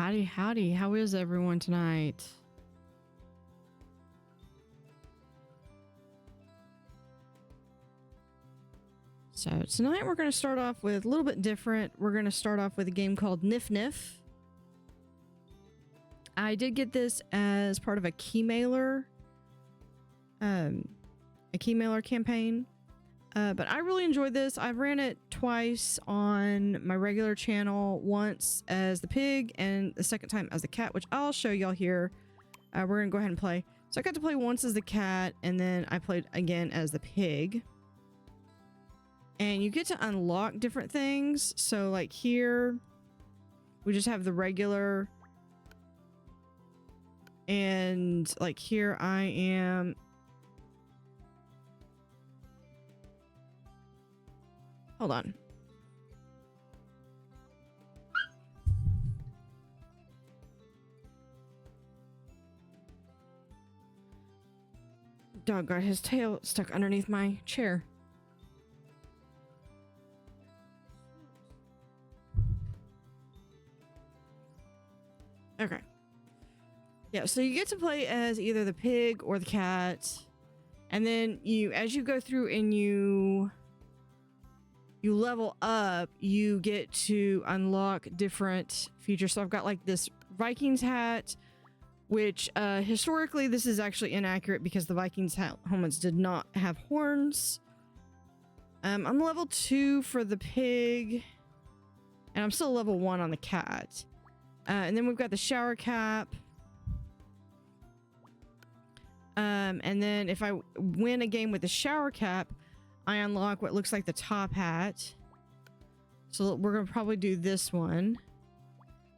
Howdy, howdy. How is everyone tonight? So tonight we're going to start off with a little bit different. We're going to start off with a game called Nif Nif. I did get this as part of a key mailer campaign. But I really enjoyed this. I've ran it twice on my regular channel, once as the pig and the second time as the cat, which I'll show y'all here. We're going to go ahead and play. So I got to play once as the cat, and then I played again as the pig. And you get to unlock different things. So like here, we just have the regular. And like here I am. Hold on. Dog got his tail stuck underneath my chair. Okay. Yeah, so you get to play as either the pig or the cat. And then as you go through and you level up, you get to unlock different features. So I've got like this Vikings hat, which historically this is actually inaccurate because the Vikings helmets did not have horns. I'm level 2 for the pig, and I'm still level 1 on the cat. And then we've got the shower cap. And then if I win a game with the shower cap, I unlock what looks like the top hat. So we're going to probably do this one.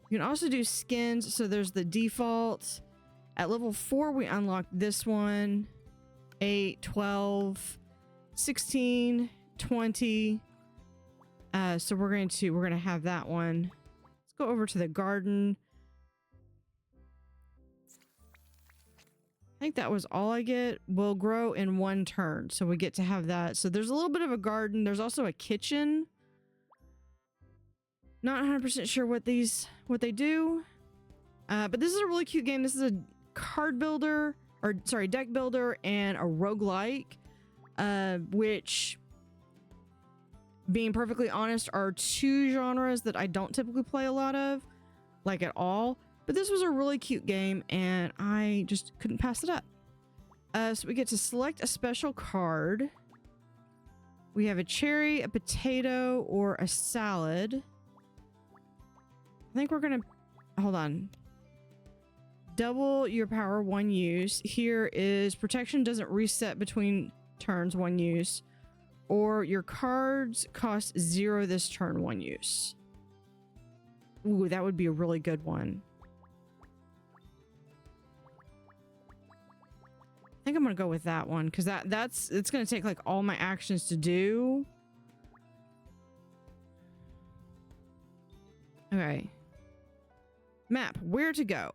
You can also do skins. So there's the default. At level 4, we unlock this one. 8, 12, 16, 20. So we're going to have that one. Let's go over to the garden. I think that was all I get. Will grow in 1 turn, so we get to have that. So there's a little bit of a garden. There's also a kitchen. Not 100% sure what they do. But this is a really cute game. This is a card builder, or sorry, deck builder and a roguelike, which, being perfectly honest, are 2 genres that I don't typically play a lot of, like at all. But this was a really cute game, and I just couldn't pass it up. So we get to select a special card. We have a cherry, a potato, or a salad. I think we're going to... Hold on. Double your power, 1 use. Here is protection doesn't reset between turns, 1 use. Or your cards cost 0 this turn, 1 use. Ooh, that would be a really good one. I think I'm gonna go with that one because it's gonna take like all my actions to do. Okay. Map, where to go.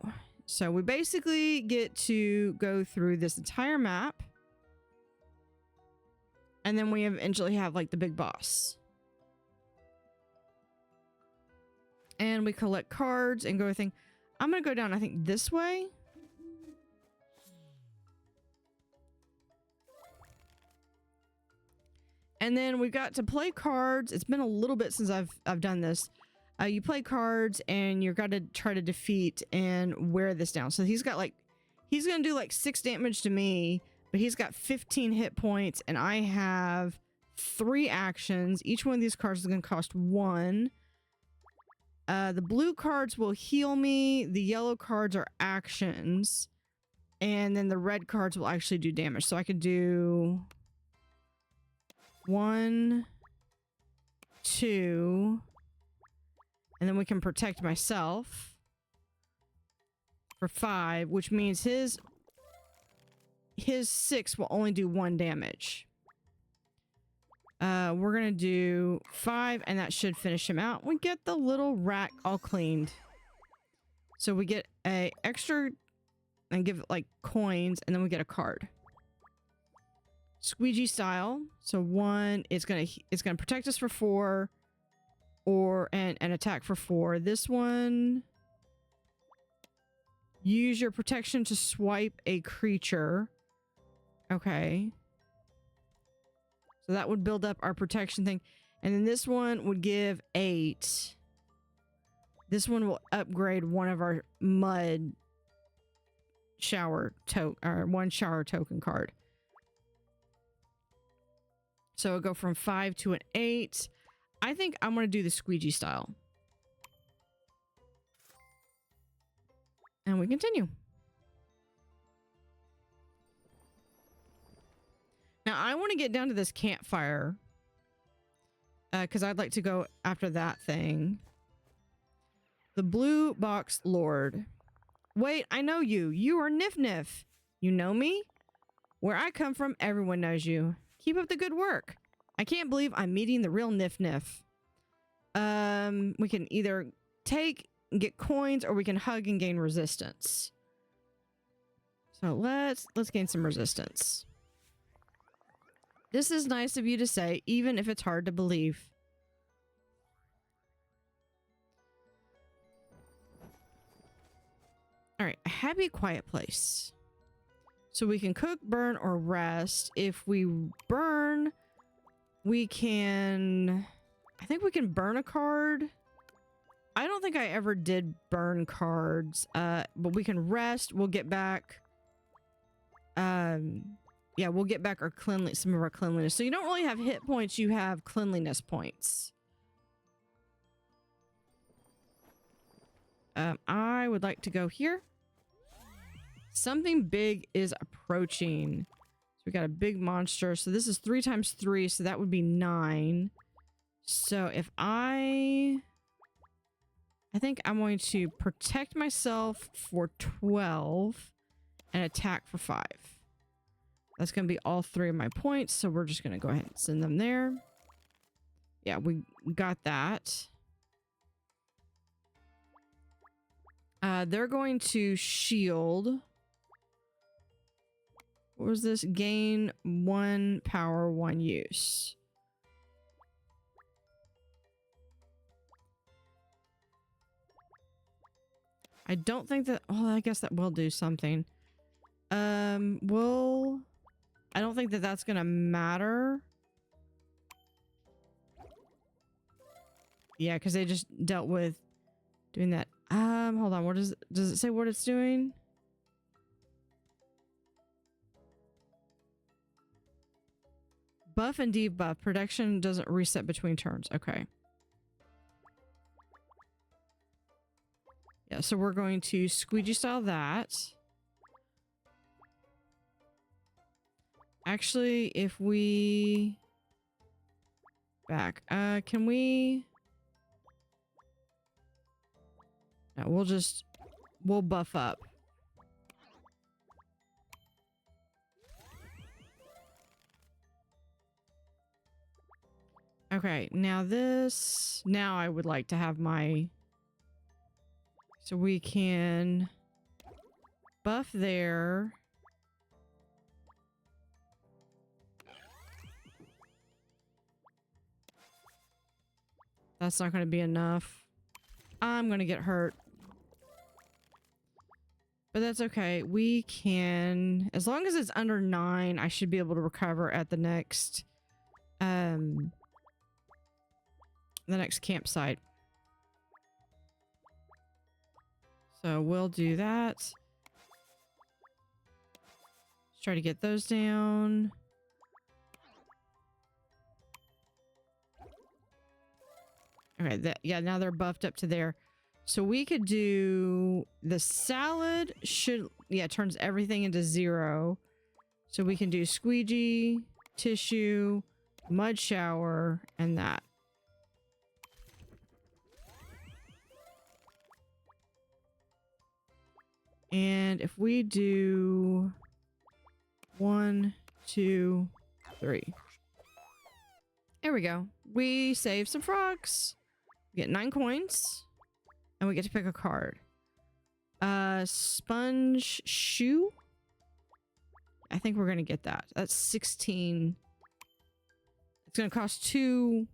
So we basically get to go through this entire map, and then we eventually have like the big boss. And we collect cards and go thing. I'm gonna go down, I think, this way. And then we got to play cards. It's been a little bit since I've done this. You play cards and you've got to try to defeat and wear this down. So he's got like, he's going to do like 6 damage to me, but he's got 15 hit points and I have 3 actions. Each one of these cards is going to cost 1. The blue cards will heal me. The yellow cards are actions. And then the red cards will actually do damage. So I could do 1, 2, and then we can protect myself for 5, which means his 6 will only do 1 damage. We're gonna do 5, and that should finish him out. We get the little rack all cleaned, so we get a extra and give it like coins, and then we get a card. Squeegee style. So 1, it's gonna protect us for 4, or and attack for 4. This one Use your protection to swipe a creature. Okay. So that would build up our protection thing. And then this one would give 8. This one will upgrade one of our mud shower token, or one shower token card. So it'll go from 5 to an 8. I think I'm going to do the squeegee style. And we continue. Now I want to get down to this campfire. Because I'd like to go after that thing. The Blue Box Lord. Wait, I know you. You are Nif Nif. You know me? Where I come from, everyone knows you. Keep up the good work. I can't believe I'm meeting the real Nif Nif. We can either take and get coins, or we can hug and gain resistance. So let's gain some resistance. This is nice of you to say, even if it's hard to believe. All right, a happy, quiet place. So we can cook, burn, or rest. If we burn, we can... I think we can burn a card. I don't think I ever did burn cards. But we can rest. We'll get back... yeah, we'll get back our some of our cleanliness. So you don't really have hit points, you have cleanliness points. I would like to go here. Something big is approaching. So we got a big monster. So this is 3 times 3, so that would be 9. So if I think I'm going to protect myself for 12 and attack for 5. That's going to be all 3 of my points, so we're just going to go ahead and send them there. Yeah, we got that. They're going to shield. What was this? Gain 1 power, 1 use. I don't think that... Oh, I guess that will do something. I don't think that that's gonna matter. Yeah, because they just dealt with doing that. Hold on. What does it say what it's doing? Buff and debuff. Protection doesn't reset between turns. Okay. Yeah, so we're going to squeegee style that. Actually, if we... Back. Can we... No, we'll buff up. Okay, now this... Now I would like to have my... So we can... Buff there. That's not going to be enough. I'm going to get hurt. But that's okay. We can... As long as it's under 9, I should be able to recover at the next... the next campsite. So we'll do that. Let's try to get those down. Okay, yeah, now they're buffed up to there. So we could do the salad should, yeah, turns everything into 0. So we can do squeegee, tissue, mud shower, and that. And if we do 1, 2, 3. There we go. We save some frogs. We get 9 coins. And we get to pick a card. Sponge shoe. I think we're going to get that. That's 16. It's going to cost 2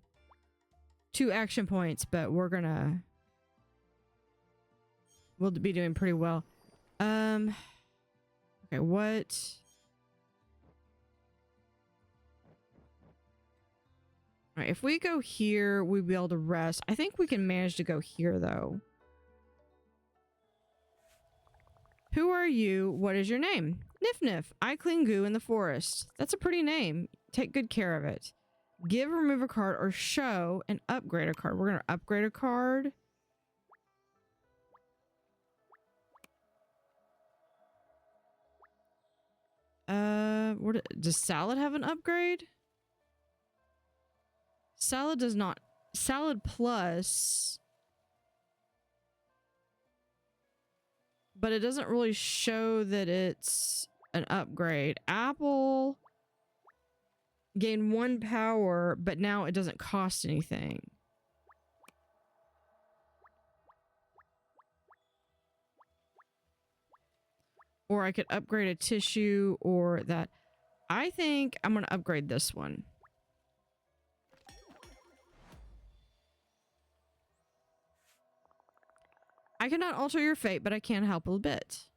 action points, but we'll be doing pretty well. Okay, what? All right, if we go here, we'd be able to rest. I think we can manage to go here, though. Who are you? What is your name? Nif Nif. I clean goo in the forest. That's a pretty name. Take good care of it. Give, remove a card, or show and upgrade a card. We're going to upgrade a card. Does Salad have an upgrade? Salad does not. Salad plus. But it doesn't really show that it's an upgrade. Apple gained 1 power, but now it doesn't cost anything. Or I could upgrade a tissue or that. I think I'm going to upgrade this one. I cannot alter your fate, but I can help a bit.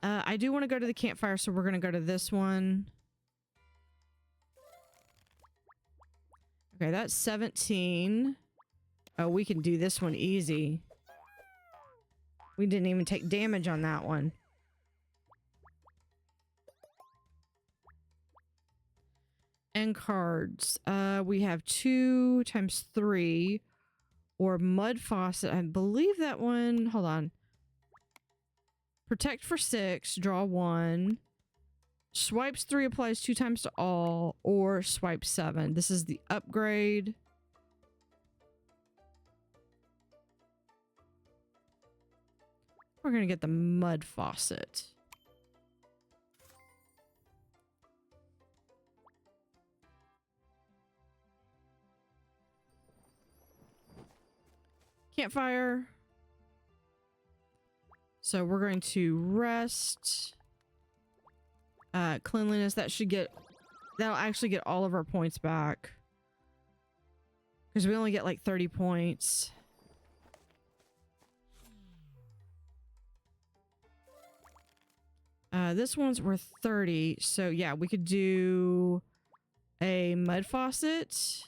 I do want to go to the campfire, so we're going to go to this one. Okay, that's 17. Oh, we can do this one easy. We didn't even take damage on that one. And cards. We have 2 times 3 or mud faucet. I believe that one. Hold on. Protect for 6. Draw 1. Swipes 3 applies 2 times to all, or swipe 7. This is the upgrade. We're gonna get the mud faucet. Campfire. So we're going to rest. Cleanliness, that'll actually get all of our points back. Because we only get like 30 points. This one's worth 30. So yeah, we could do a mud faucet.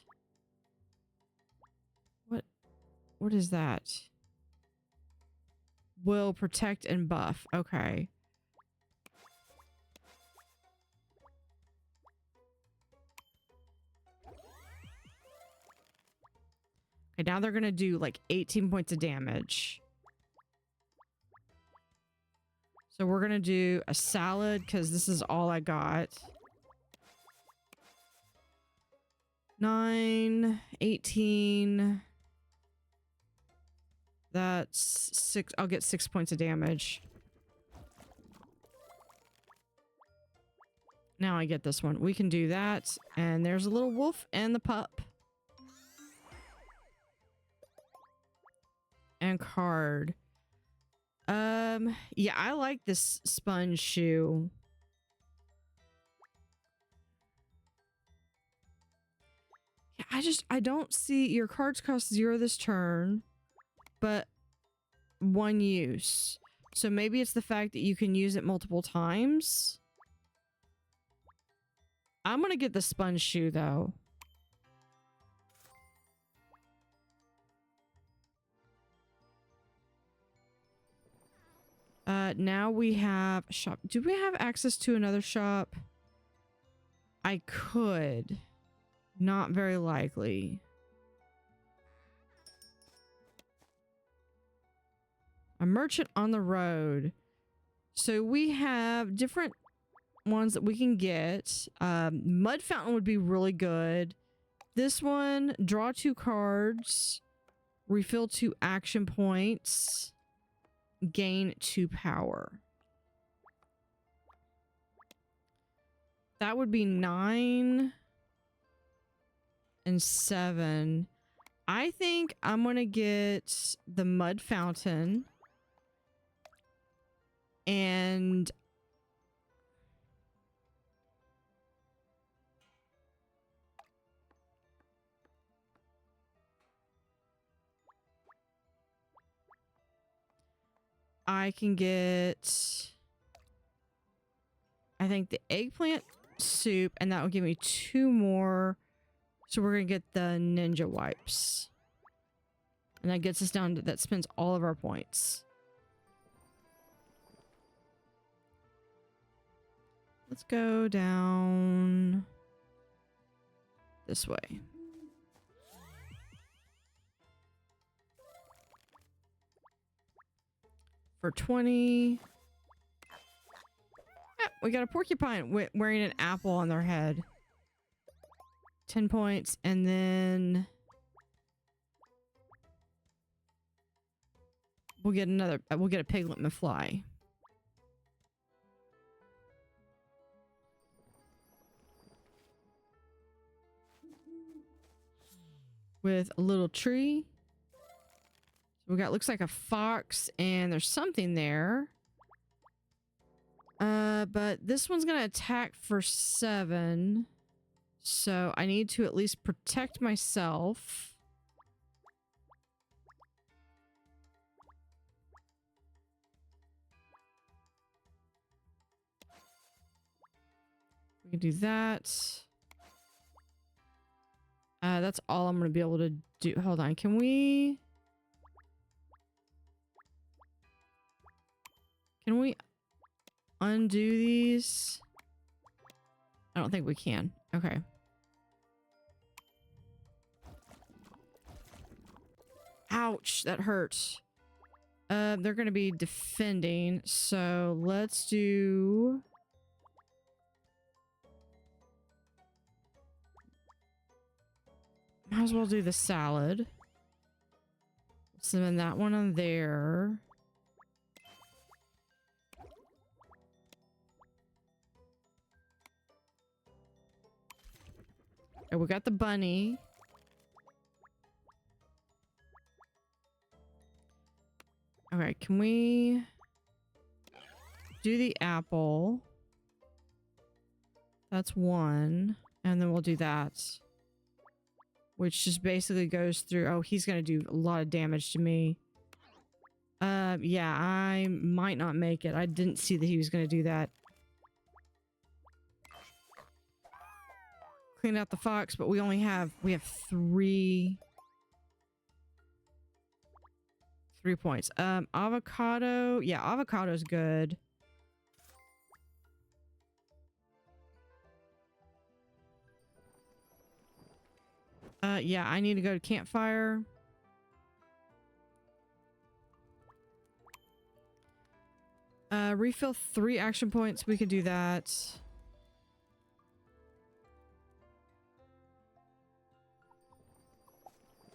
What is that? Will protect and buff. Okay. Okay, now they're gonna do like 18 points of damage. So we're gonna do a salad because this is all I got. 9, 18. That's 6. I'll get 6 points of damage. Now I get this one. We can do that. And there's a little wolf and the pup. And card. Yeah, I like this sponge shoe. Yeah, I don't see your cards cost 0 this turn, but 1 use. So maybe it's the fact that you can use it multiple times. I'm gonna get the sponge shoe though. Now we have a shop. Do we have access to another shop? I could. Not very likely. A merchant on the road. So we have different ones that we can get. Mud fountain would be really good. This one, draw 2 cards. Refill 2 action points. Gain 2 power. That would be 9 and 7. I think I'm gonna get the mud fountain. And I can get, I think, the eggplant soup, and that will give me 2 more. So we're going to get the ninja wipes. And that gets us down to, that spends all of our points. Let's go down this way. For 20. Yeah, we got a porcupine wearing an apple on their head. 10 points, and then we'll get another, we'll get a piglet McFly. With a little tree. So we got, looks like a fox, and there's something there. But this one's gonna attack for 7. So I need to at least protect myself. We can do that. That's all I'm going to be able to do. Hold on. Can we undo these? I don't think we can. Okay. Ouch, that hurt. They're going to be defending, so let's do... Might as well do the salad. So then that one on there. Oh, we got the bunny. Okay, can we do the apple? That's 1. And then we'll do that. Which just basically goes through... Oh, he's going to do a lot of damage to me. Yeah, I might not make it. I didn't see that he was going to do that. Clean out the fox, but we only have... We have 3 points. Avocado. Yeah, avocado's good. Yeah, I need to go to campfire. Refill 3 action points. We could do that.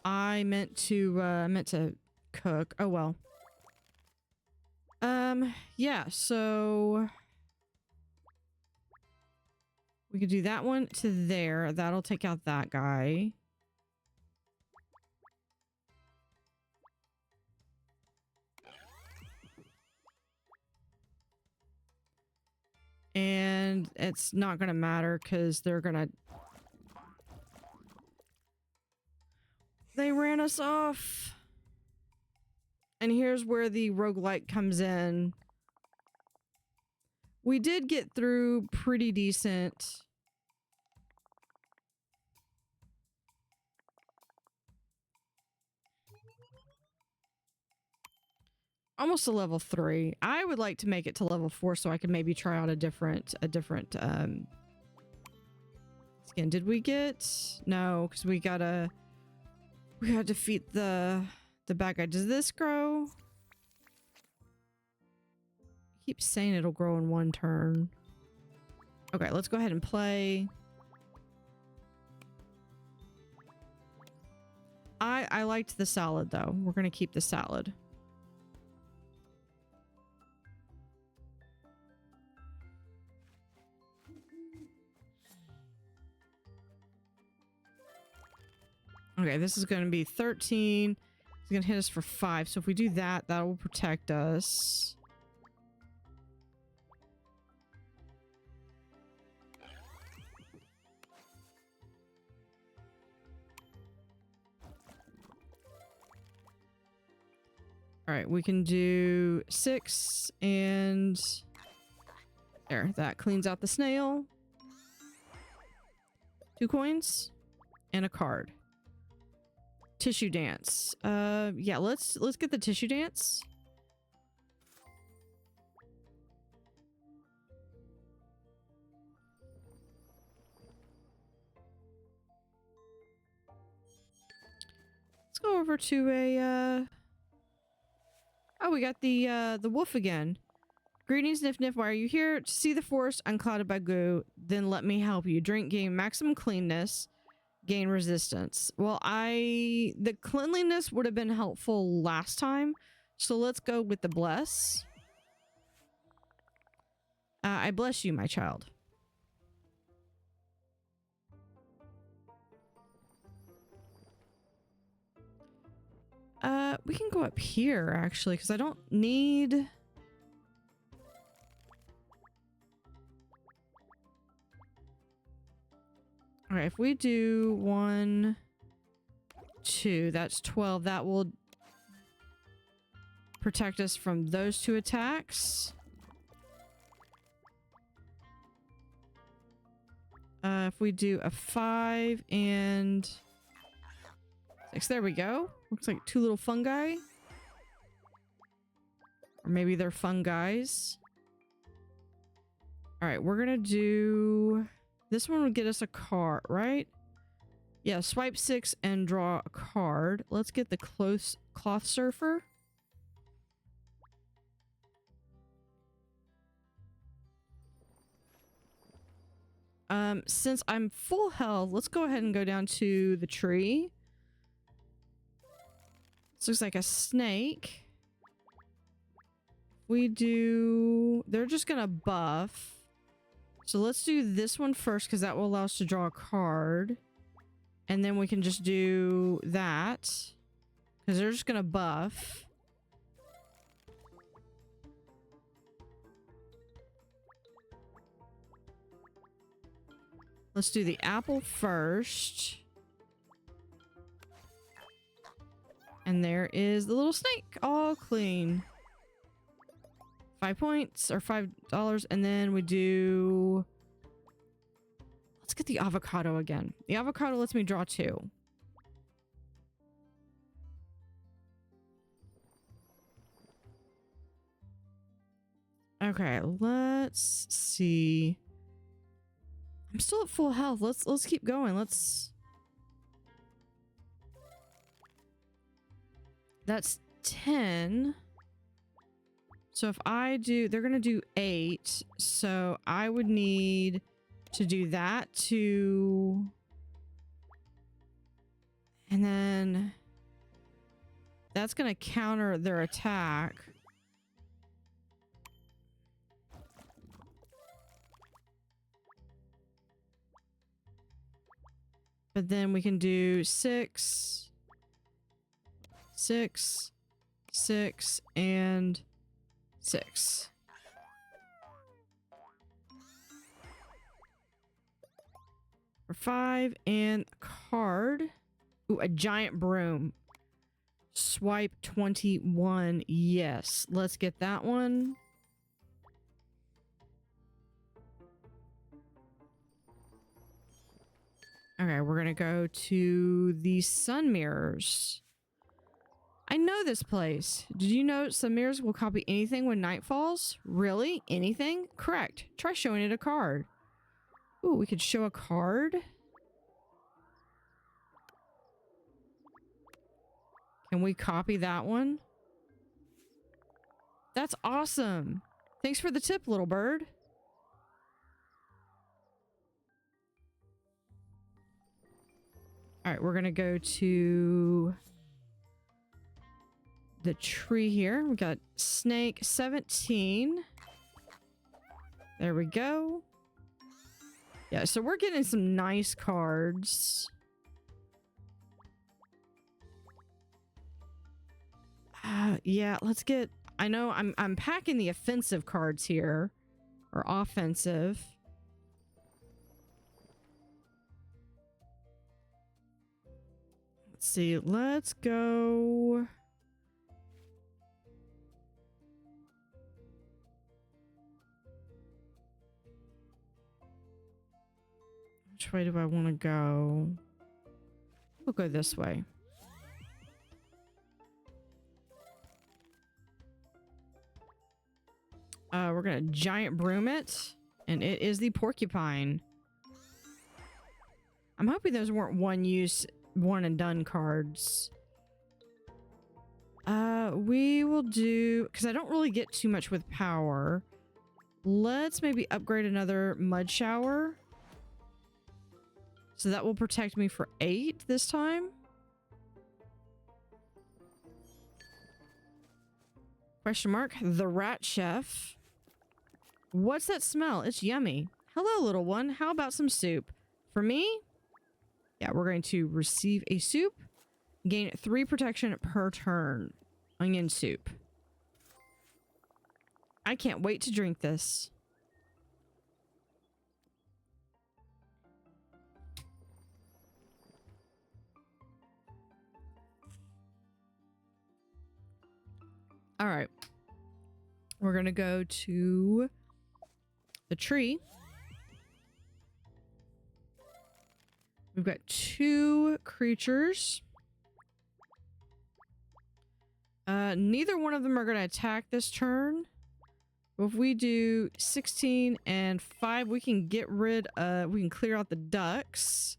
I meant to cook. Oh well. Yeah, so we could do that one to there. That'll take out that guy. And it's not gonna matter because they're gonna... They ran us off. And here's where the roguelike comes in. We did get through pretty decent. Almost to level 3. I would like to make it to level 4 so I can maybe try out a different skin. Did we get... No, because we gotta defeat the bad guy. Does this grow? I keep saying it'll grow in 1 turn. Okay, let's go ahead and play. I liked the salad though. We're gonna keep the salad. Okay, this is going to be 13. It's going to hit us for 5. So if we do that, that will protect us. All right, we can do 6 and there. That cleans out the snail. 2 coins and a card. Tissue dance. Yeah, let's get the tissue dance. Let's go over to a oh, we got the wolf again. Greetings, Nif Nif. Why are you here? To see the forest unclouded by goo. Then let me help you. Drink, gain maximum cleanness, gain resistance. Well, the cleanliness would have been helpful last time, so let's go with the bless. I bless you, my child. We can go up here actually, because I don't need. All right, if we do 1, 2, that's 12. That will protect us from those 2 attacks. If we do a 5 and 6, there we go. Looks like 2 little fungi. Or maybe they're fun guys. All right, we're gonna do... This one would get us a card, right? Yeah, swipe 6 and draw a card. Let's get the cloth surfer. Since I'm full health, let's go ahead and go down to the tree. This looks like a snake. We do... They're just gonna buff. So let's do this one first, because that will allow us to draw a card. And then we can just do that, because they're just gonna buff. Let's do the apple first. And there is the little snake, all clean. 5 points or $5, and then we do... Let's get the avocado again. The avocado lets me draw 2. Okay, let's see. I'm still at full health. Let's keep going. That's 10. So if I do, they're gonna do 8. So I would need to do that to, and then that's gonna counter their attack. But then we can do 6, 6, 6, and 6. For 5 and a card. Ooh, a giant broom. Swipe 21. Yes, let's get that one. Okay, we're gonna go to the sun mirrors. I know this place. Did you know some mirrors will copy anything when night falls? Really? Anything? Correct. Try showing it a card. Ooh, we could show a card. Can we copy that one? That's awesome. Thanks for the tip, little bird. All right, we're gonna go to the tree here. We got snake 17. There we go. Yeah, so we're getting some nice cards. Yeah, let's get... I know I'm packing the offensive cards here. Or offensive. Let's see, let's go... Which way do I want to go? We'll go this way. We're gonna giant broom it, and it is the porcupine. I'm hoping those weren't one-use, one-and-done cards. We will do, because I don't really get too much with power. Let's maybe upgrade another mud shower. So that will protect me for 8 this time. Question mark. The rat chef. What's that smell? It's yummy. Hello, little one. How about some soup? For me? Yeah, we're going to receive a soup. Gain 3 protection per turn. Onion soup. I can't wait to drink this. All right. We're going to go to the tree. We've got 2 creatures. Neither one of them are going to attack this turn. But if we do 16 and 5, we can get rid of, we can clear out the ducks.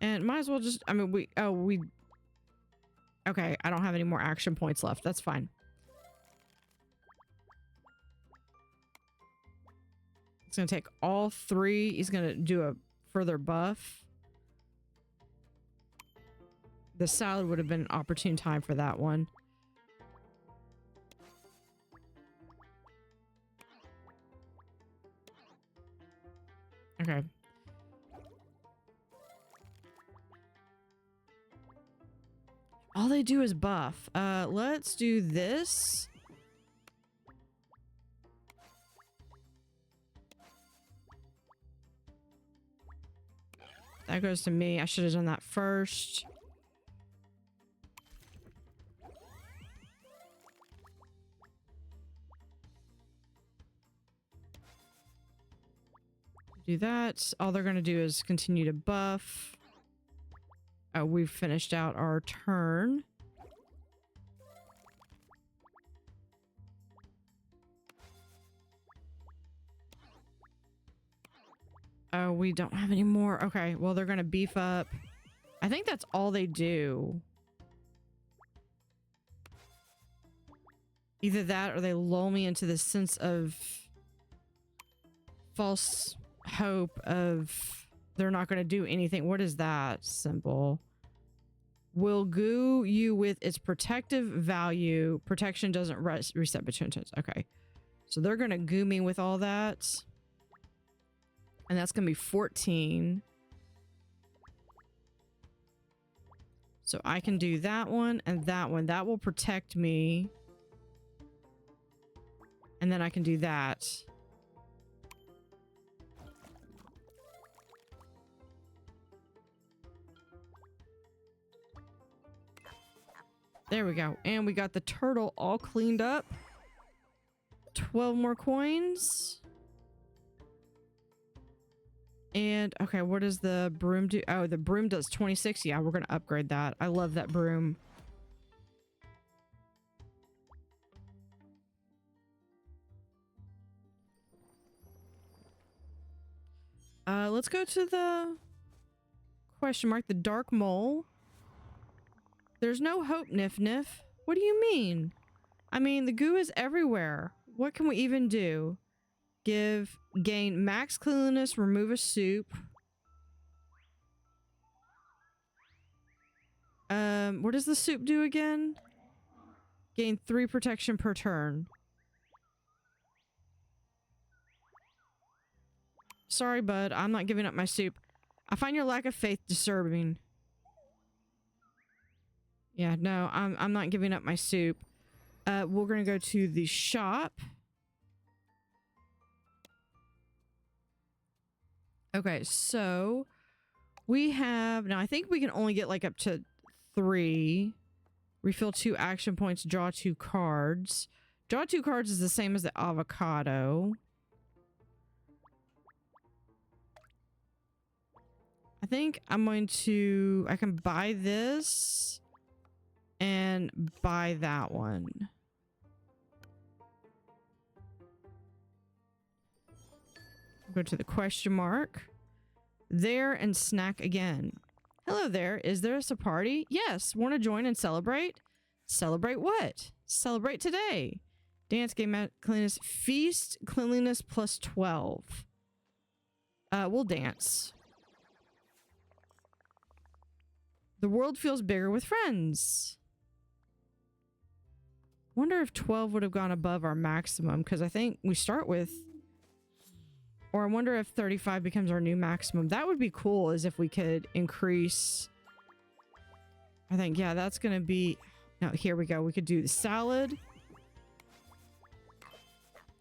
And might as well just, I mean, okay, I don't have any more action points left. That's fine. It's going to take all 3. He's going to do a further buff. The salad would have been an opportune time for that one. Okay. All they do is buff. Let's do this. That goes to me. I should have done that first. Do that. All they're going to do is continue to buff. Oh, we've finished out our turn. Oh, we don't have any more. Okay, well, they're going to beef up. I think that's all they do. Either that or they lull me into this sense of false hope of they're not going to do anything. What is that symbol? Will goo you with its protective value. Protection doesn't reset between turns. Okay. So they're going to goo me with all that. And that's going to be 14. So I can do that one and that one. That will protect me. And then I can do that. There we go. And we got the turtle all cleaned up. 12 more coins. And, okay, what does the broom do? Oh, the broom does 26. Yeah, we're going to upgrade that. I love that broom. Let's go to the question mark, the dark mole. There's no hope, Nif Nif. What do you mean? I mean, the goo is everywhere. What can we even do? Gain max cleanliness, remove a soup. What does the soup do again? Gain 3 protection per turn. Sorry, bud. I'm not giving up my soup. I find your lack of faith disturbing. Yeah, no, I'm not giving up my soup. We're gonna go to the shop. Okay, so we have now. I think we can only get like up to 3. Refill 2 action points. Draw 2 cards. Draw 2 cards is the same as the avocado. I think I'm going to... I can buy this and buy that one. Go to the question mark. There and snack again. Hello there. Is there a party? Yes. Want to join and celebrate? Celebrate what? Celebrate today. Dance, game, cleanliness, feast, cleanliness plus 12. We'll dance. The world feels bigger with friends. Wonder if 12 would have gone above our maximum, because I think we start with... Or I wonder if 35 becomes our new maximum. That would be cool, as if we could increase... I think, yeah, that's going to be... No, here we go. We could do the salad.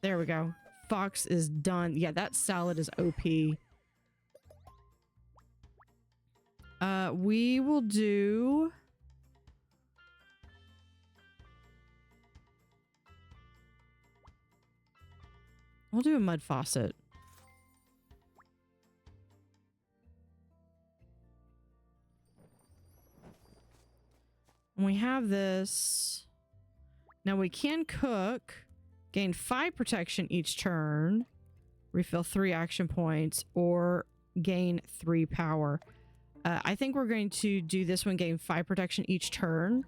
There we go. Fox is done. Yeah, that salad is OP. We will do... We'll do a mud faucet. We have this. Now we can cook, gain 5 protection each turn, refill 3 action points, or gain 3 power. I think we're going to do this one, gain 5 protection each turn.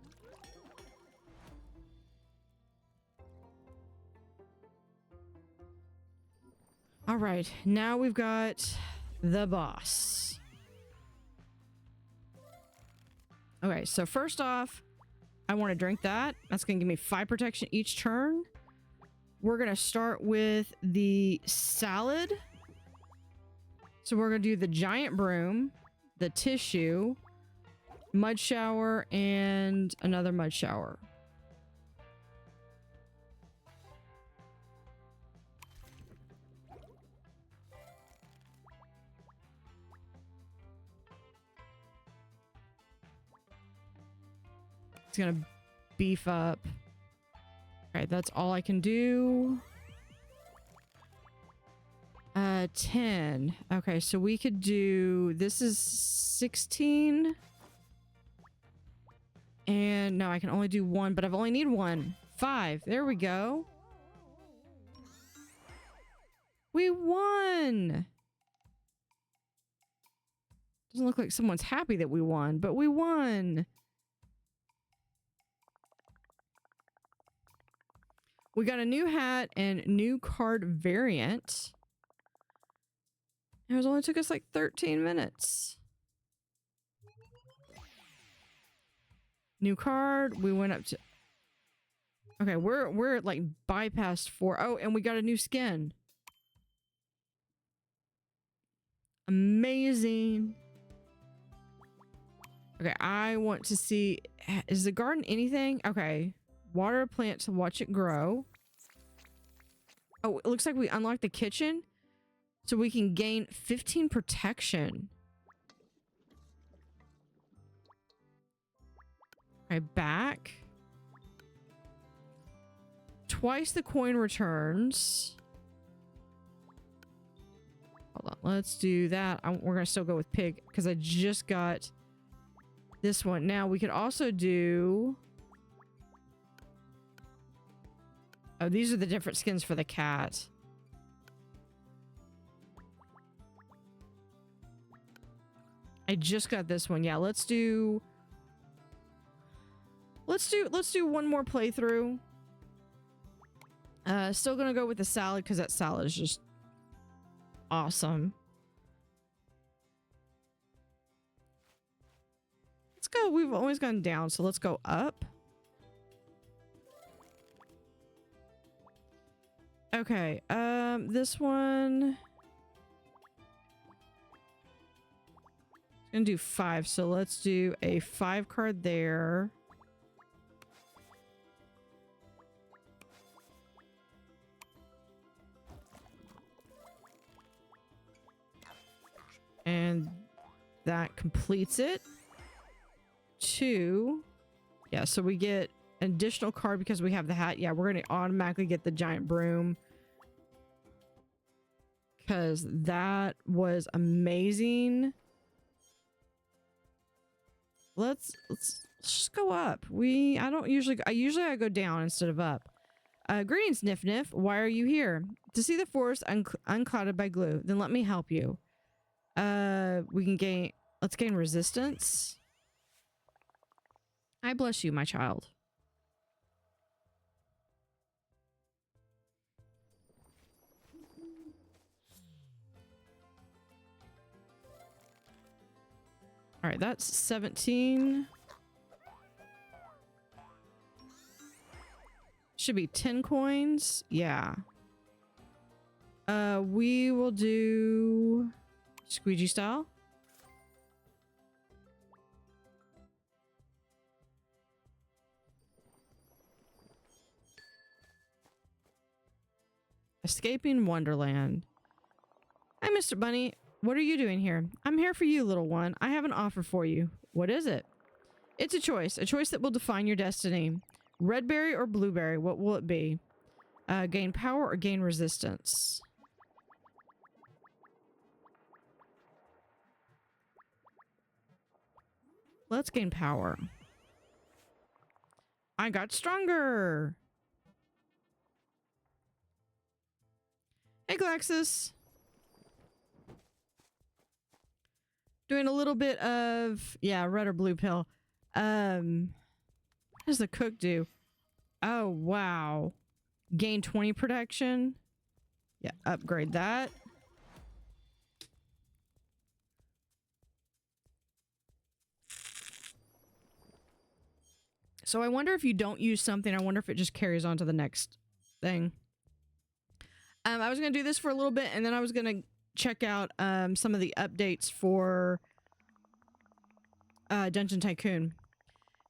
All right, now we've got the boss. Okay, so first off, I want to drink that. That's going to give me 5 protection each turn. We're going to start with the salad. So we're going to do the giant broom, the tissue, mud shower, and another mud shower. It's gonna beef up. All right, that's all I can do. 10. Okay, so we could do... This is 16. And no, I can only do 1, but I've only need 1. 5. There we go. We won! Doesn't look like someone's happy that we won, but we won! We got a new hat and new card variant. It only took us like 13 minutes. New card. We went up to... Okay, we're like bypassed 4. Oh, and we got a new skin. Amazing. Okay, I want to see... Is the garden anything? Okay. Water a plant to watch it grow. Oh, it looks like we unlocked the kitchen. So we can gain 15 protection. Okay, back. Twice the coin returns. Hold on, let's do that. We're gonna still go with pig because I just got this one. Now we could also do... Oh, these are the different skins for the cat. I just got this one. Yeah, let's do one more playthrough. Still gonna go with the salad because that salad is just awesome. Let's go. We've always gone down, so let's go up. Okay, this one... It's gonna do 5, so let's do a 5 card there. And that completes it. 2. Yeah, so we get an additional card because we have the hat. Yeah, we're gonna automatically get the giant broom. Because that was amazing. let's just go up. I go down instead of up. Greetings, Nif Nif. Why are you here? To see the forest unclouded by glue. Then let me help you. Let's gain resistance. I bless you, my child. All right, that's 17. Should be 10 coins. Yeah. We will do squeegee style. Escaping Wonderland. Hi, Mr. Bunny. What are you doing here? I'm here for you, little one. I have an offer for you. What is it? It's a choice that will define your destiny. Red berry or blueberry, what will it be? Gain power or gain resistance? Let's gain power. I got stronger. Hey, Glaxus. Doing a little bit of, yeah, red or blue pill. What does the cook do? Oh, wow. Gain 20 protection. Yeah, upgrade that. So I wonder if you don't use something, I wonder if it just carries on to the next thing. I was going to do this for a little bit, and then I was going to check out some of the updates for Dungeon Tycoon.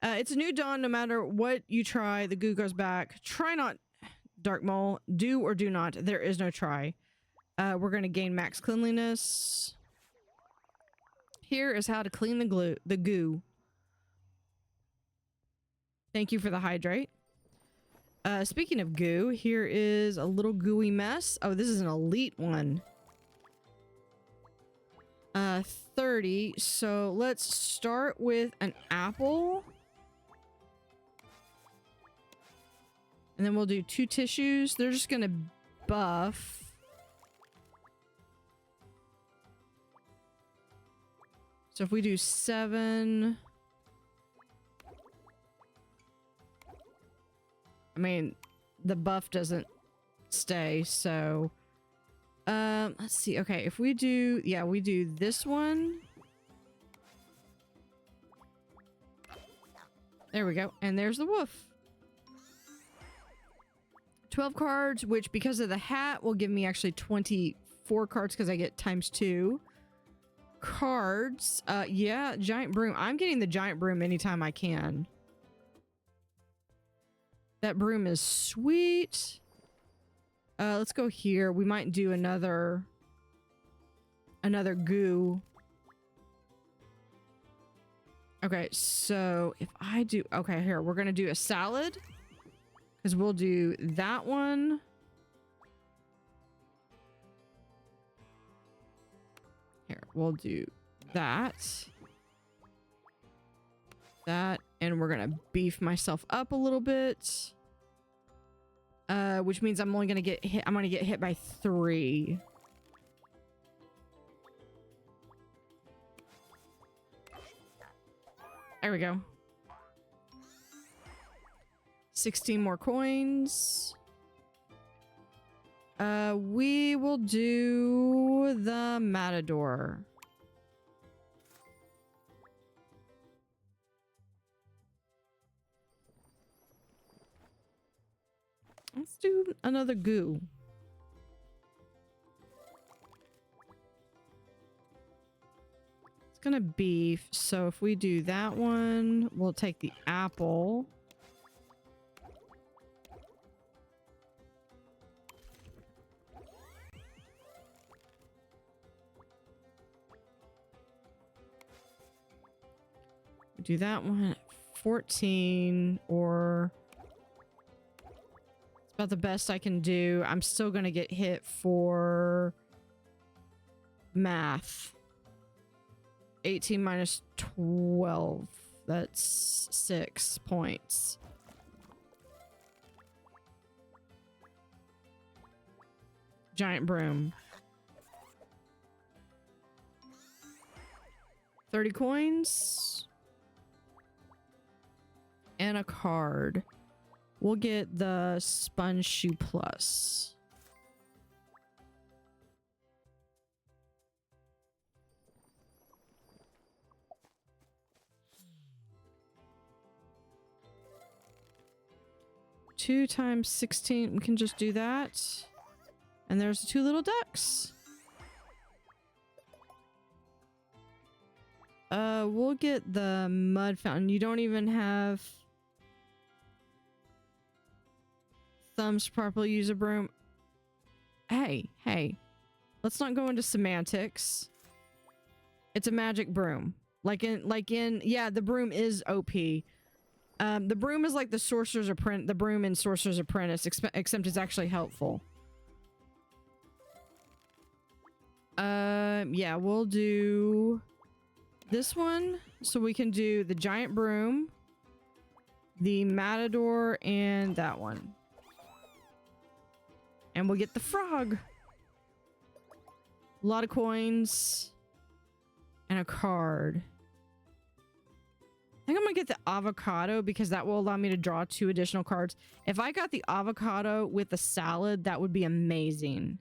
It's a new dawn. No matter what you try, the goo goes back. Try not, Dark Mole. Do or do not. There is no try. We're going to gain max cleanliness. Here is how to clean the goo. Thank you for the hydrate. Speaking of goo, here is a little gooey mess. Oh, this is an elite one. 30. So let's start with an apple. And then we'll do 2 tissues. They're just gonna buff. So if we do 7... I mean, the buff doesn't stay, so... let's see. Okay, if we do... Yeah, we do this one. There we go. And there's the wolf. 12 cards, which because of the hat will give me actually 24 cards because I get ×2 cards. Yeah, giant broom. I'm getting the giant broom anytime I can. That broom is sweet. Let's go here. We might do another goo. Okay, so if I do... Okay, here. We're going to do a salad. Because we'll do that one. Here, we'll do that. That. And we're going to beef myself up a little bit. Which means I'm only going to get hit. I'm going to get hit by 3. There we go. 16 more coins. We will do the Matador. Let's do another goo. It's gonna beef, so if we do that one, we'll take the apple. Do that one at 14, or it's about the best I can do. I'm still gonna get hit for math. 18 minus 12. That's 6 points. Giant broom. 30 coins. And a card. We'll get the sponge shoe plus. Two times 16. We can just do that. And there's 2 little ducks. We'll get the mud fountain. You don't even have thumbs to properly use a broom. Hey. Let's not go into semantics. It's a magic broom. Yeah, the broom is OP. The broom is like the broom in Sorcerer's Apprentice, except it's actually helpful. Yeah, we'll do this one so we can do the giant broom, the matador, and that one. And we'll get the frog. A lot of coins and a card. I think I'm gonna get the avocado because that will allow me to draw 2 additional cards. If I got the avocado with the salad, that would be amazing.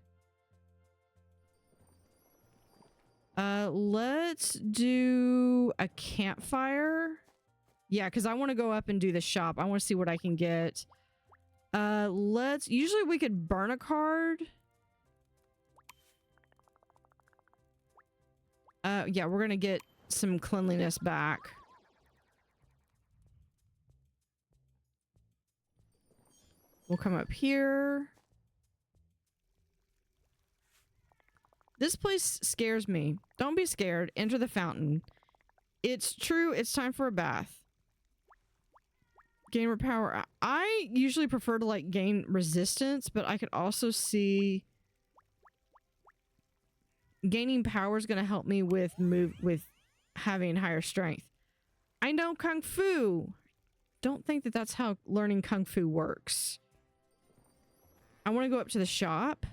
Let's do a campfire. Yeah, because I want to go up and do the shop. I want to see what I can get. Usually we could burn a card. Yeah, we're gonna get some cleanliness back. We'll come up here. This place scares me. Don't be scared. Enter the fountain. It's true. It's time for a bath. Gain more power. I usually prefer to like gain resistance, but I could also see gaining power is going to help me with having higher strength. I know Kung Fu. Don't think that that's how learning Kung Fu works. I want to go up to the shop.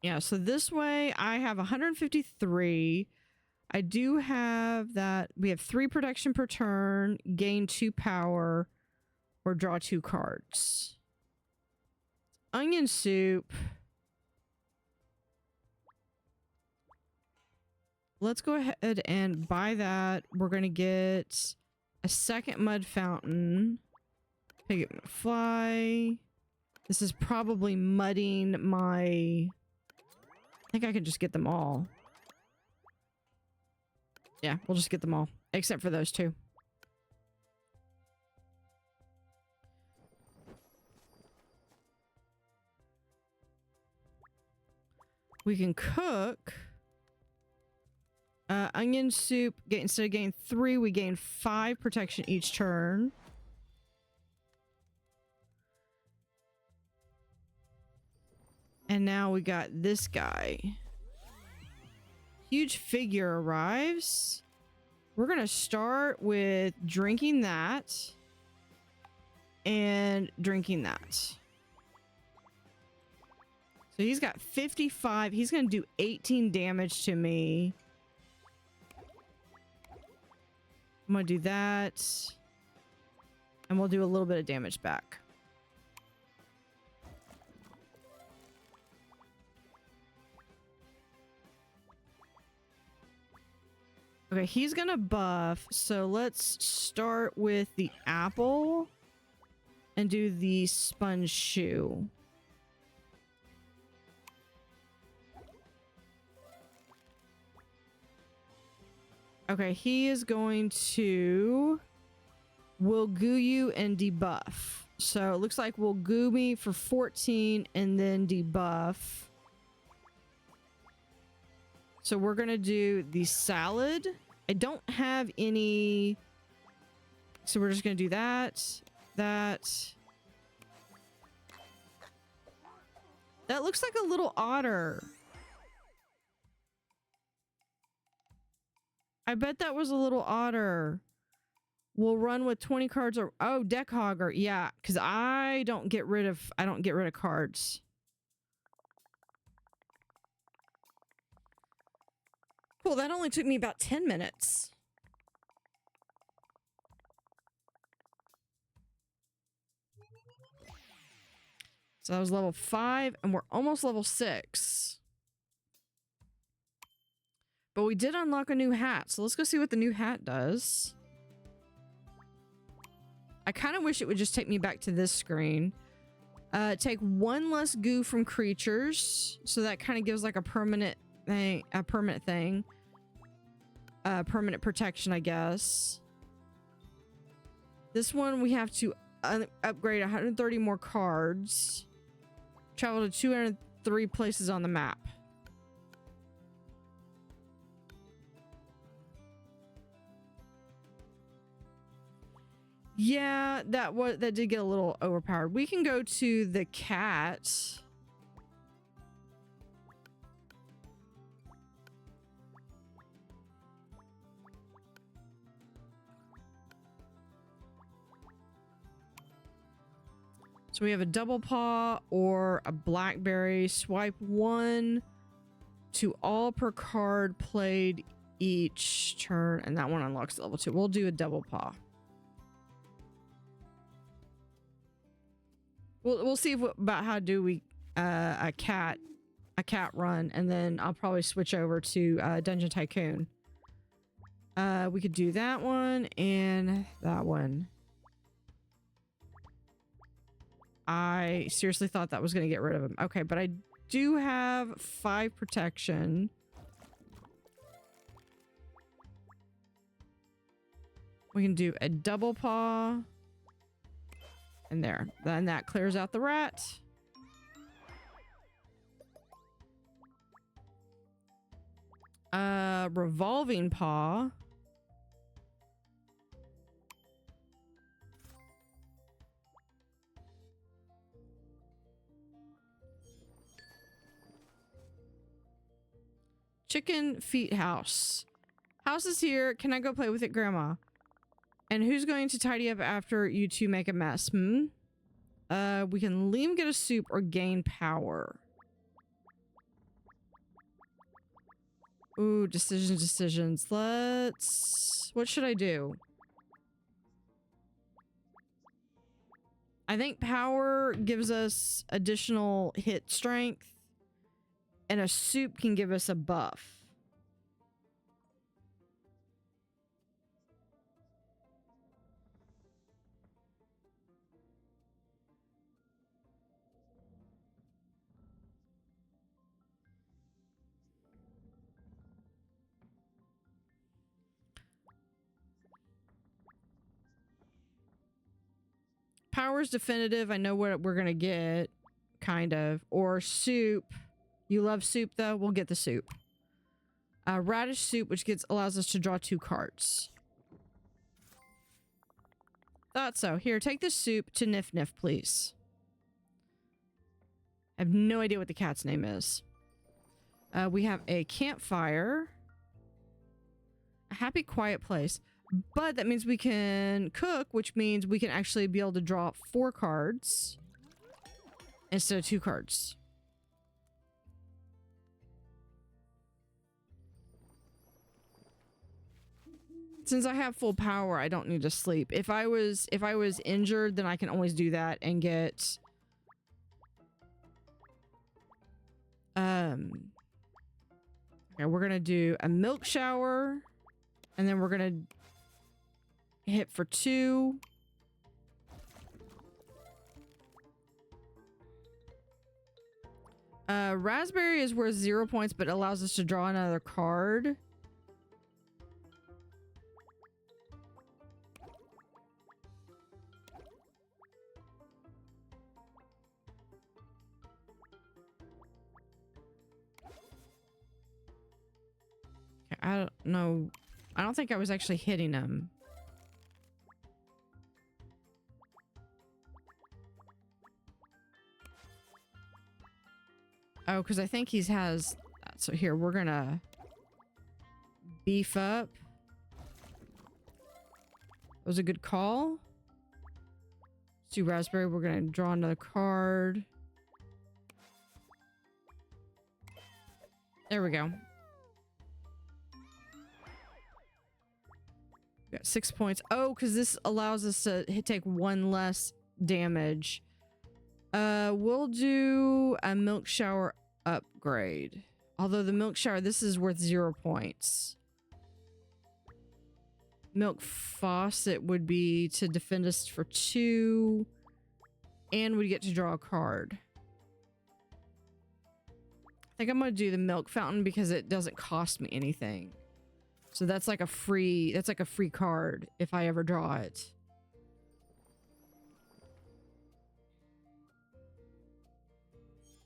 Yeah, so this way I have 153. I do have that. We have 3 protection per turn, gain 2 power, or draw 2 cards. Onion soup. Let's go ahead and buy that. We're going to get a second mud fountain. Pig fly. This is probably mudding my... I think I could just get them all. Yeah, we'll just get them all. Except for those 2. We can cook. Onion soup. Instead of getting 3, we gain 5 protection each turn. And now we got this guy. Huge figure arrives. We're gonna start with drinking that. And drinking that. So he's got 55. He's gonna do 18 damage to me. I'm gonna do that. And we'll do a little bit of damage back. Okay, he's gonna buff, so let's start with the apple and do the sponge shoe. Okay, he is going to will goo you and debuff. So it looks like we'll goo me for 14 and then debuff. So we're gonna do the salad. I don't have any, so we're just gonna do that. That looks like a little otter. I bet that was a little Otter. We'll run with 20 cards or oh, deck hogger. Yeah, because I don't get rid of cards. Cool, that only took me about 10 minutes. So that was level 5, and we're almost level 6. But we did unlock a new hat, so let's go see what the new hat does. I kind of wish it would just take me back to this screen. Take 1 less goo from creatures, so that kind of gives like a permanent thing. Permanent protection, I guess. This one we have to upgrade 130 more cards. Travel to 203 places on the map. Yeah, that did get a little overpowered. We can go to the cat. So we have a double paw or a blackberry. Swipe 1 to all per card played each turn, and that one unlocks level 2. We'll do a double paw. We'll see about how do we a cat run, and then I'll probably switch over to Dungeon Tycoon. We could do that one and that one. I seriously thought that was going to get rid of him. Okay, but I do have 5 protection. We can do a double paw. And there. Then that clears out the rat. Revolving paw. Chicken feet house. House is here. Can I go play with it, Grandma? And who's going to tidy up after you two make a mess? We can leave and get a soup or gain power. Ooh, decisions. What should I do? I think power gives us additional hit strength. And a soup can give us a buff. Power's definitive. I know what we're gonna get. Kind of. Or soup. You love soup though? We'll get the soup. Radish soup, which allows us to draw 2 cards. Thought so. Here, take this soup to Nif Nif, please. I have no idea what the cat's name is. We have a campfire. A happy, quiet place. But that means we can cook, which means we can actually be able to draw 4 cards instead of 2 cards. Since I have full power, I don't need to sleep. If I was injured, then I can always do that and get okay, we're gonna do a milk shower, and then we're gonna hit for 2. Raspberry is worth 0 points, but allows us to draw another card. I don't know. I don't think I was actually hitting him. Oh, because I think he has... So here, we're gonna beef up. That was a good call. Let's do raspberry. We're going to draw another card. There we go. We got 6 points. Oh, because this allows us to take one less damage. We'll do a milk shower upgrade. Although the milk shower, this is worth 0 points. Milk faucet would be to defend us for 2. And we get to draw a card. I think I'm going to do the milk fountain because it doesn't cost me anything. So that's like a free card if I ever draw it.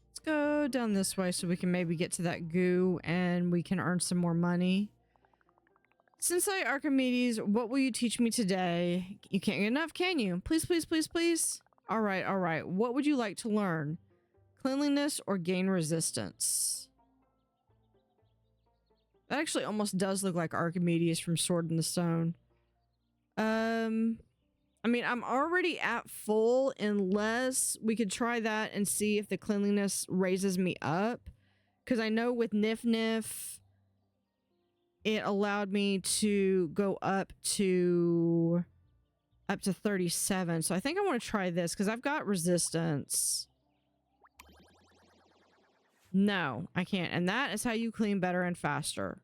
Let's go down this way so we can maybe get to that goo and we can earn some more money. Sensei Archimedes, what will you teach me today? You can't get enough, can you? Please, please, please, please. All right, all right. What would you like to learn? Cleanliness or gain resistance? That actually almost does look like Archimedes from Sword in the Stone. I mean, I'm already at full unless we could try that and see if the cleanliness raises me up. Because I know with Nif Nif, it allowed me to go up to 37. So I think I want to try this because I've got resistance. No, I can't. And that is how you clean better and faster.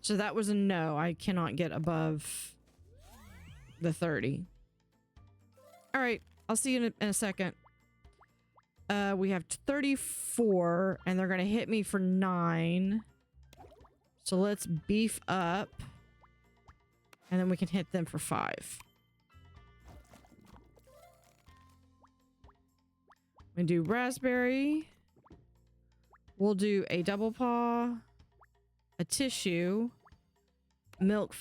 So that was a no. I cannot get above the 30. All right. I'll see you in a second. We have 34 and they're going to hit me for 9. So let's beef up and then we can hit them for 5. We do raspberry. We'll do a double paw, a tissue, milk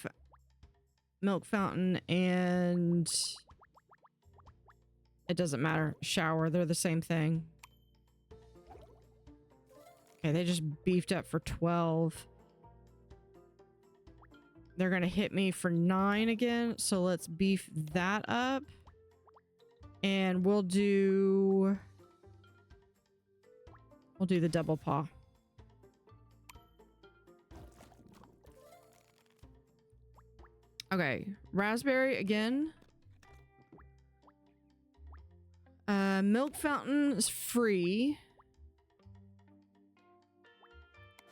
fountain, and it doesn't matter. Shower, they're the same thing. Okay, they just beefed up for 12. They're gonna hit me for 9 again, so let's beef that up. And we'll do the double paw. Okay, raspberry again. Milk fountain is free.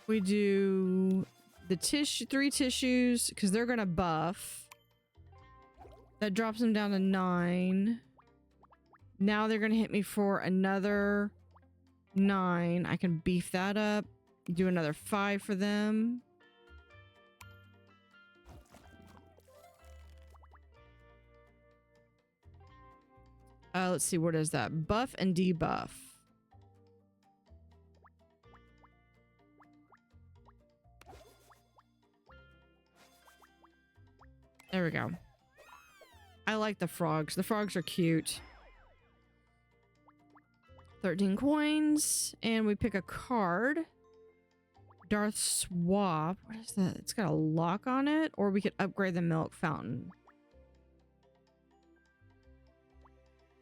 We do the 3 tissues because they're gonna buff. That drops them down to 9. Now they're gonna hit me for another 9. I can beef that up. Do another 5 for them. Let's see, what is that? Buff and debuff. There we go. I like the frogs. The frogs are cute. 13 coins. And we pick a card. Darth Swap. What is that? It's got a lock on it. Or we could upgrade the milk fountain.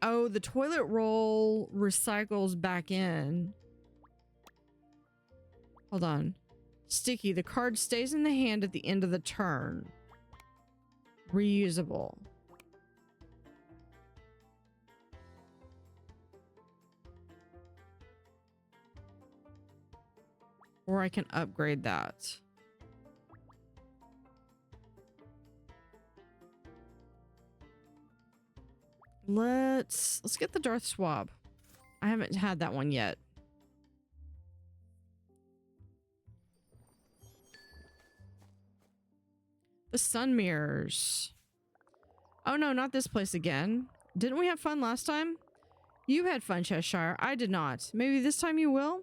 Oh, the toilet roll recycles back in. Hold on. Sticky. The card stays in the hand at the end of the turn. Reusable. Or I can upgrade that. Let's get the Darth Swab. I haven't had that one yet. The sun mirrors. Oh no, not this place again. Didn't we have fun last time? You had fun, Cheshire. I did not. Maybe this time you will?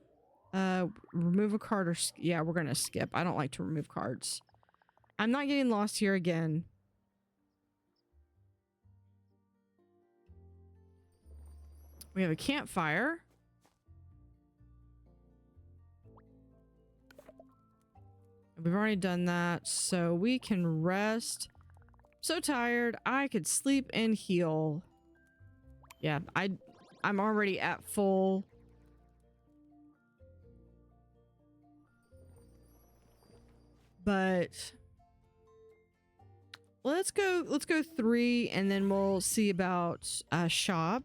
Remove a card or... Yeah, we're gonna skip. I don't like to remove cards. I'm not getting lost here again. We have a campfire. We've already done that, so we can rest. So tired, I could sleep and heal. Yeah, I'm already at full. But let's go 3 and then we'll see about shop.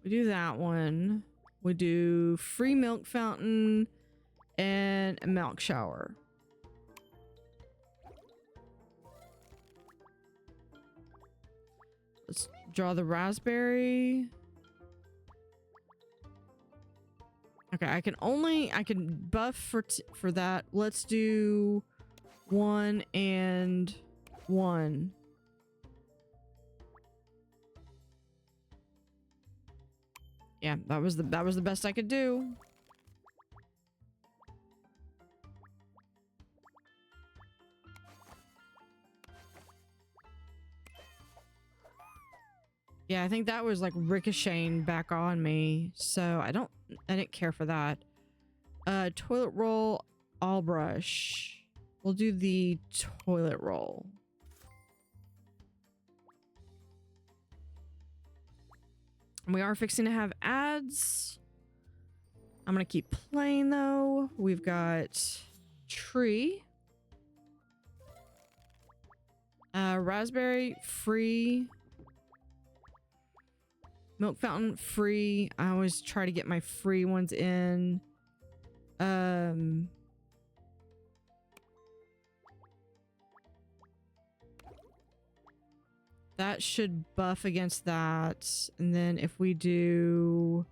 We do that one. We do free milk fountain and a milk shower. Let's draw the raspberry. Okay, I can buff for that. Let's do 1 and 1. Yeah, that was the best I could do. Yeah, I think that was like ricocheting back on me, so I didn't care for that. Toilet roll, all brush. We'll do the toilet roll. We are fixing to have ads. I'm gonna keep playing though. We've got tree. Raspberry, free. Milk fountain, free. I always try to get my free ones in. That should buff against that. And then if we do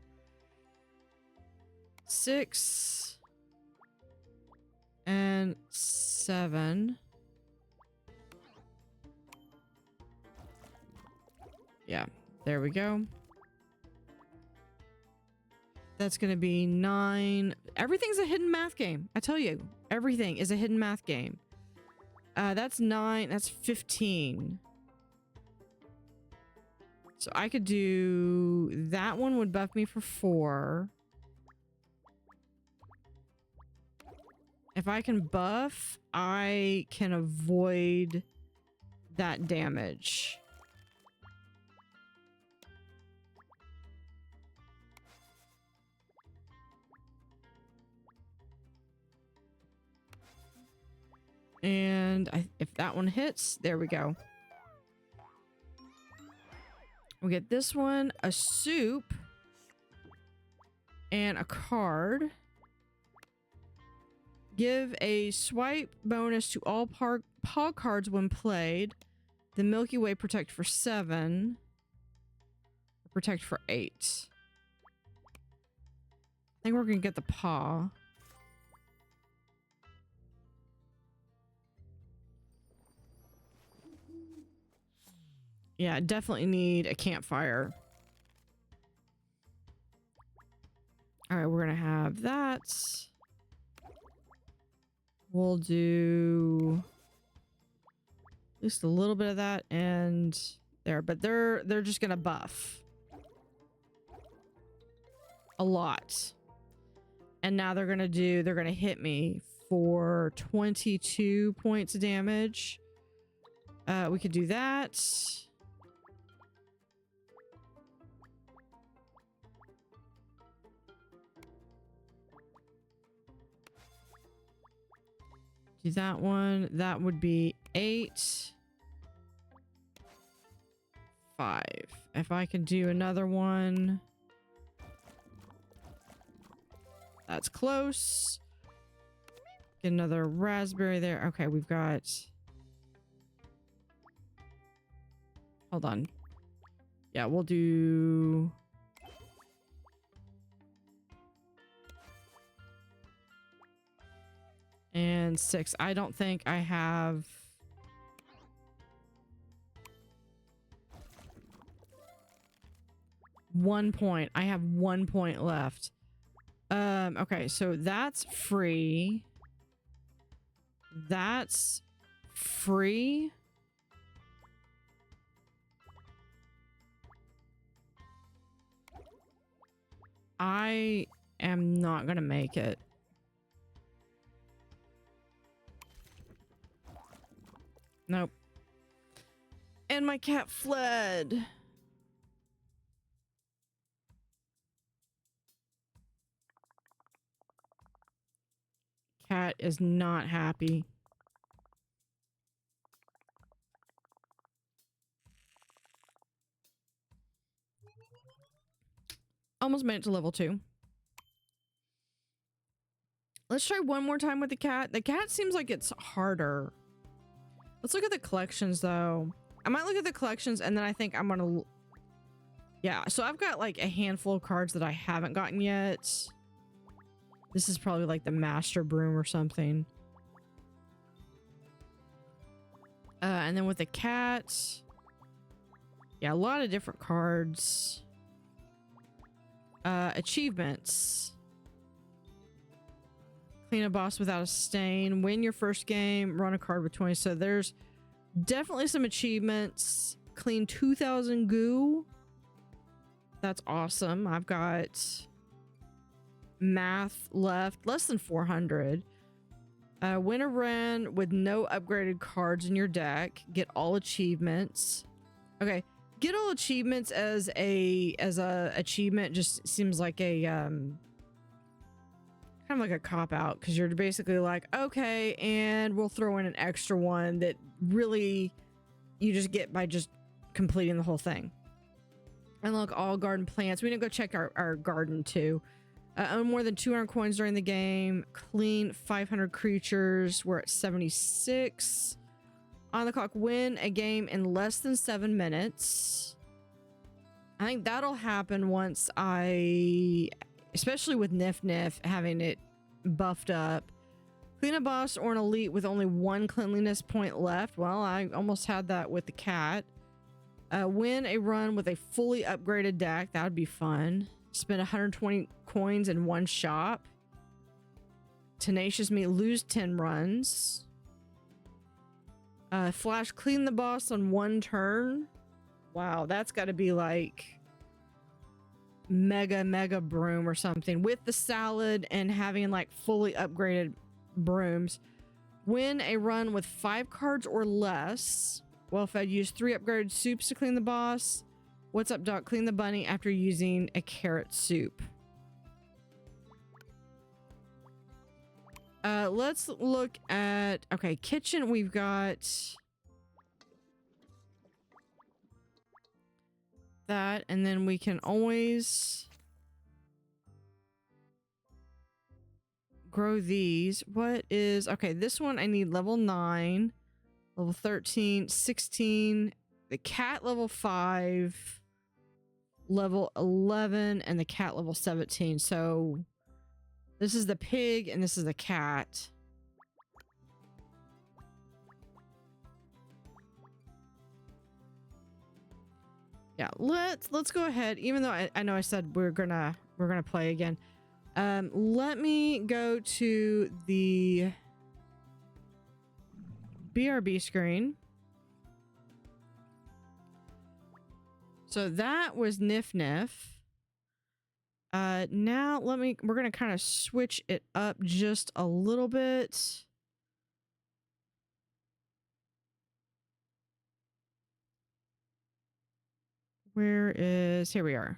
6 and 7. Yeah, there we go. That's going to be 9. Everything's a hidden math game. I tell you, everything is a hidden math game. That's 9. That's 15. So I could do that one would buff me for 4. If I can buff, I can avoid that damage. And if that one hits, there we go. We get this one, a soup, and a card. Give a swipe bonus to all POG cards when played. The Milky Way protect for 7. Protect for 8. I think we're gonna get the paw. Yeah, definitely need a campfire. All right, we're gonna have that. We'll do just a little bit of that and there, but they're just gonna buff a lot. And now they're gonna hit me for 22 points of damage. We could do that. Do that one. That would be 8. 5. If I can do another one. That's close. Get another raspberry there. Okay, we've got... Hold on. Yeah, we'll do... And 6. I don't think I have... One point. I have 1 point left. Okay, so that's free. That's free. I am not gonna make it. Nope. And my cat fled. Cat is not happy. Almost made it to level 2. Let's try one more time with the cat. The cat seems like it's harder. Let's look at the collections though. I might look at the collections and then I think I'm gonna... Yeah, so I've got like a handful of cards that I haven't gotten yet. This is probably like the Master Broom or something. And then with the cat... Yeah, a lot of different cards. Achievements. Clean a boss without a stain. Win your first game. Run a card with 20. So there's definitely some achievements. Clean 2,000 goo. That's awesome. I've got math left. Less than 400. Win a run with no upgraded cards in your deck. Get all achievements. Okay. Get all achievements as a achievement just seems like a kind of like a cop out, because you're basically like, okay, and we'll throw in an extra one that really you just get by just completing the whole thing. Unlock all garden plants. We need to go check our garden too. Own more than 200 coins during the game. Clean 500 creatures. We're at 76. On the clock. Win a game in less than 7 minutes. I think that'll happen once especially with Nif Nif having it buffed up. Clean a boss or an elite with only 1 cleanliness point left. Well, I almost had that with the cat. Win a run with a fully upgraded deck. That would be fun. Spend 120 coins in one shop. Tenacious Meat. Lose 10 runs. Flash clean the boss on 1 turn. Wow, that's got to be like mega broom or something with the salad and having like fully upgraded brooms. Win a run with 5 cards or less. Well, if I'd use 3 upgraded soups to clean the boss. What's up, Doc? Clean the bunny after using a carrot soup. Let's look at... Okay, kitchen, we've got... that, and then we can always... grow these. What is... Okay, this one I need level 9, level 13, 16, the cat level 5, level 11, and the cat level 17. So... this is the pig, and this is the cat. Yeah, let's go ahead. Even though I know I said we're gonna play again. Let me go to the BRB screen. So that was Nif Nif. Now we're gonna kind of switch it up just a little bit. Here we are.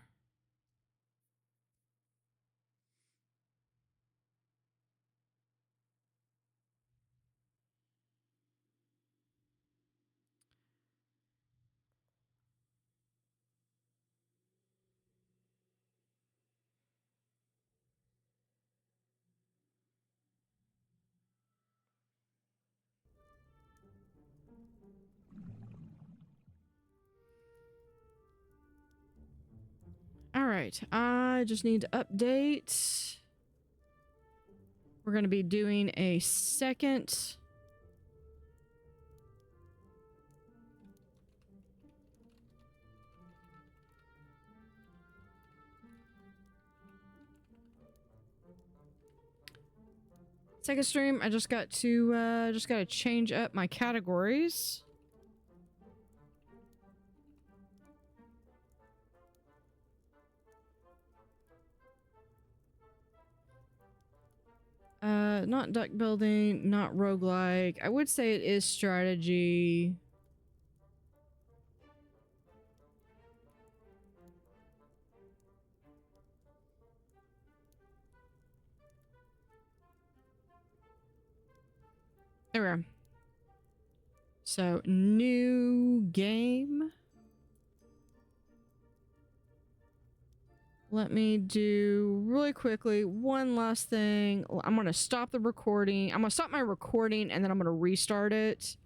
All right, I just need to update. We're going to be doing a second stream. I just got to change up my categories. Not deck building, not roguelike. I would say it is strategy. There we are. So, new game. Let me do really quickly one last thing. I'm going to stop the recording. I'm going to stop my recording and then I'm going to restart it.